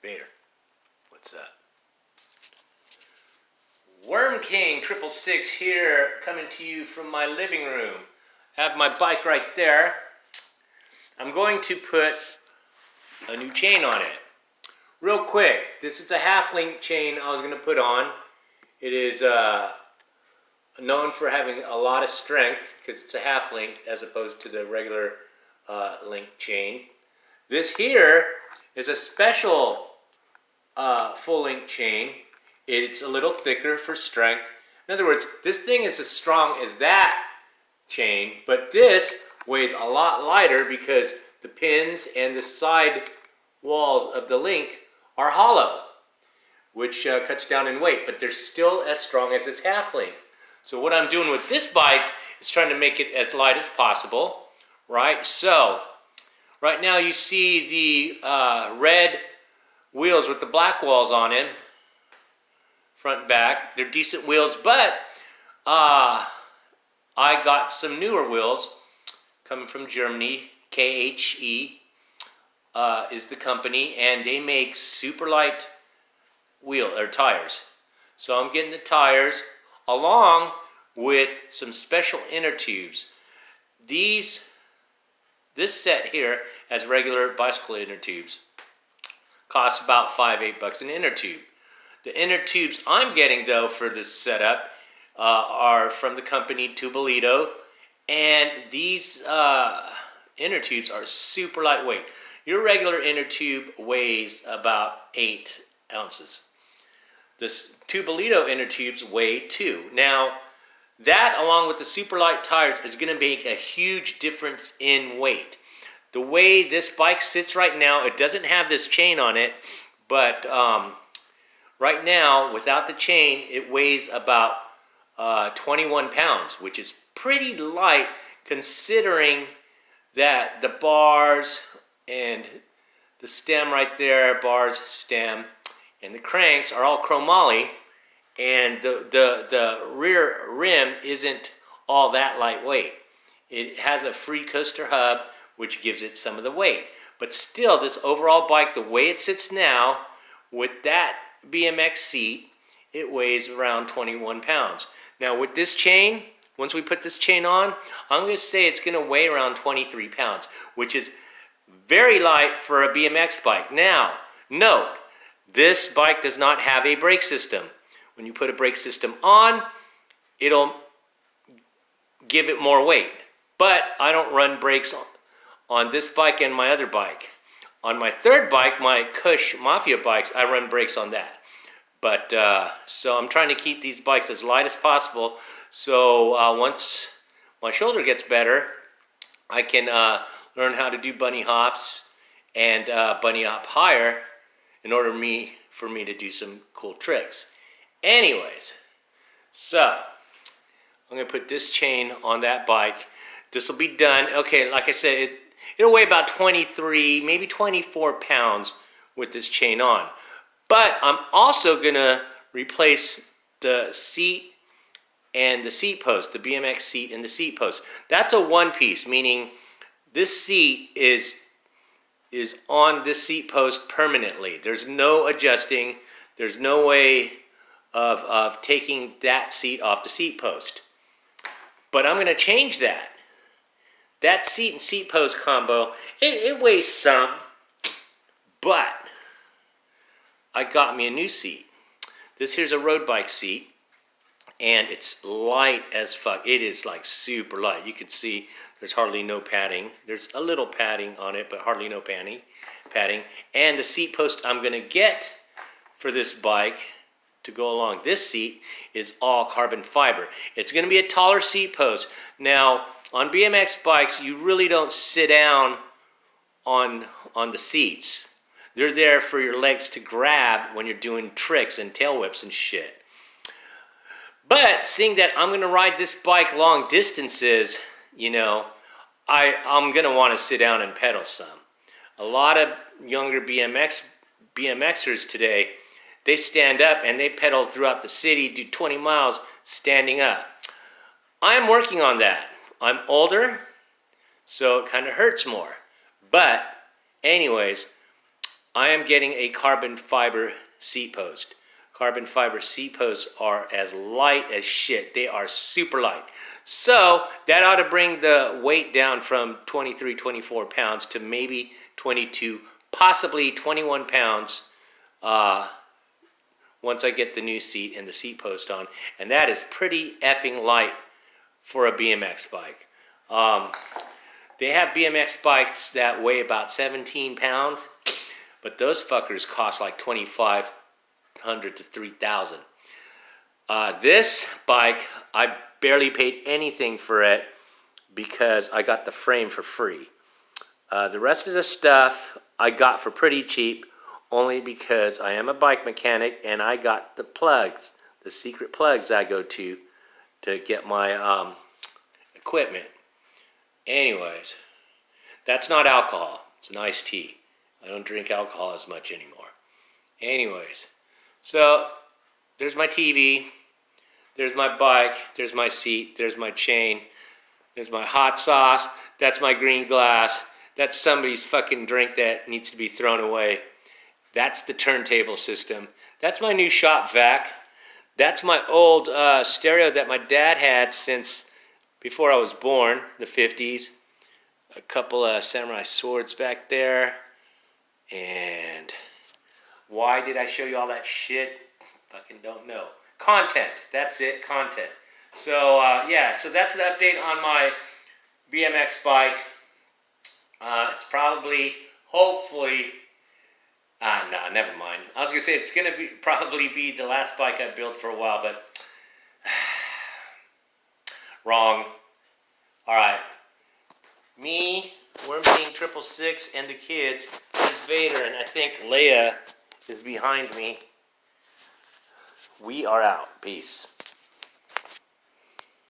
Vader, what's up? Worm King 666 here, coming to you from my living room. I have my bike right there. I'm going to put a new chain on it. Real quick, this is a half-link chain I was going to put on. It is known for having a lot of strength because it's a half-link as opposed to the regular link chain. This here is a special full-link chain. It's a little thicker for strength. In other words, this thing is as strong as that chain, but this weighs a lot lighter because the pins and the side walls of the link are hollow, which cuts down in weight, but they're still as strong as this half link. So what I'm doing with this bike is trying to make it as light as possible, right? So right now you see the red wheels with the black walls on it, front and back. They're decent wheels, but I got some newer wheels coming from Germany. KHE is the company, and they make super light tires. So I'm getting the tires along with some special inner tubes. This set here has regular bicycle inner tubes. Costs about $5-8 an inner tube. The inner tubes I'm getting though for this setup are from the company Tubolito, and these inner tubes are super lightweight. Your regular inner tube weighs about 8 ounces. The Tubolito inner tubes weigh 2. Now, that along with the super light tires is going to make a huge difference in weight. The way this bike sits right now, it doesn't have this chain on it, but right now, without the chain, it weighs about 21 pounds, which is pretty light considering that the bars and the stem right there, bars, stem, and the cranks are all chromoly, and the rear rim isn't all that lightweight. It has a free coaster hub, which gives it some of the weight. But still, this overall bike, the way it sits now, with that BMX seat, it weighs around 21 pounds. Now with this chain, once we put this chain on, I'm going to say it's going to weigh around 23 pounds, which is very light for a BMX bike. Now, note, this bike does not have a brake system. When you put a brake system on, it'll give it more weight. But I don't run brakes on this bike and my other bike. On my third bike, my Cush Mafia bikes, I run brakes on that. But so I'm trying to keep these bikes as light as possible. So once my shoulder gets better, I can learn how to do bunny hops and bunny hop higher in order for me to do some cool tricks. Anyways, so I'm going to put this chain on that bike. This will be done. Okay, like I said, it'll weigh about 23, maybe 24 pounds with this chain on. But I'm also going to replace the seat and the seat post, the BMX seat and the seat post. That's a one piece, meaning this seat is on this seat post permanently. There's no adjusting. There's no way of taking that seat off the seat post. But I'm going to change that. That seat and seat post combo, it weighs some, but I got me a new seat. This here's a road bike seat, and it's light as fuck. It is like super light. You can see there's hardly no padding. There's a little padding on it, but hardly no padding. And the seat post I'm going to get for this bike to go along this seat is all carbon fiber. It's going to be a taller seat post. Now, on BMX bikes, you really don't sit down on the seats. They're there for your legs to grab when you're doing tricks and tail whips and shit. But seeing that I'm going to ride this bike long distances, you know, I'm going to want to sit down and pedal some. A lot of younger BMXers today, they stand up and they pedal throughout the city, do 20 miles standing up. I'm working on that. I'm older, so it kind of hurts more. But anyways, I am getting a carbon fiber seat post. Carbon fiber seat posts are as light as shit. They are super light. So that ought to bring the weight down from 23, 24 pounds to maybe 22, possibly 21 pounds once I get the new seat and the seat post on. And that is pretty effing light for a BMX bike. They have BMX bikes that weigh about 17 pounds, but those fuckers cost like $2,500 to $3,000. This bike, I barely paid anything for it because I got the frame for free. The rest of the stuff I got for pretty cheap, only because I am a bike mechanic and I got the plugs, the secret plugs I go to get my equipment. Anyways, that's not alcohol. It's an iced tea. I don't drink alcohol as much anymore. Anyways, so there's my TV, there's my bike, there's my seat, there's my chain, there's my hot sauce, that's my green glass, that's somebody's fucking drink that needs to be thrown away. That's the turntable system. That's my new shop vac. That's my old stereo that my dad had since before I was born, the 50s. A couple of samurai swords back there. And why did I show you all that shit? Fucking don't know. Content. That's it. Content. So, yeah. So that's an update on my BMX bike. It's probably, hopefully... no, never mind. I was going to say it's going to probably be the last bike I built for a while, but... wrong. Alright. Me, Worm King 666, and the kids. There's Vader, and I think Leia is behind me. We are out. Peace.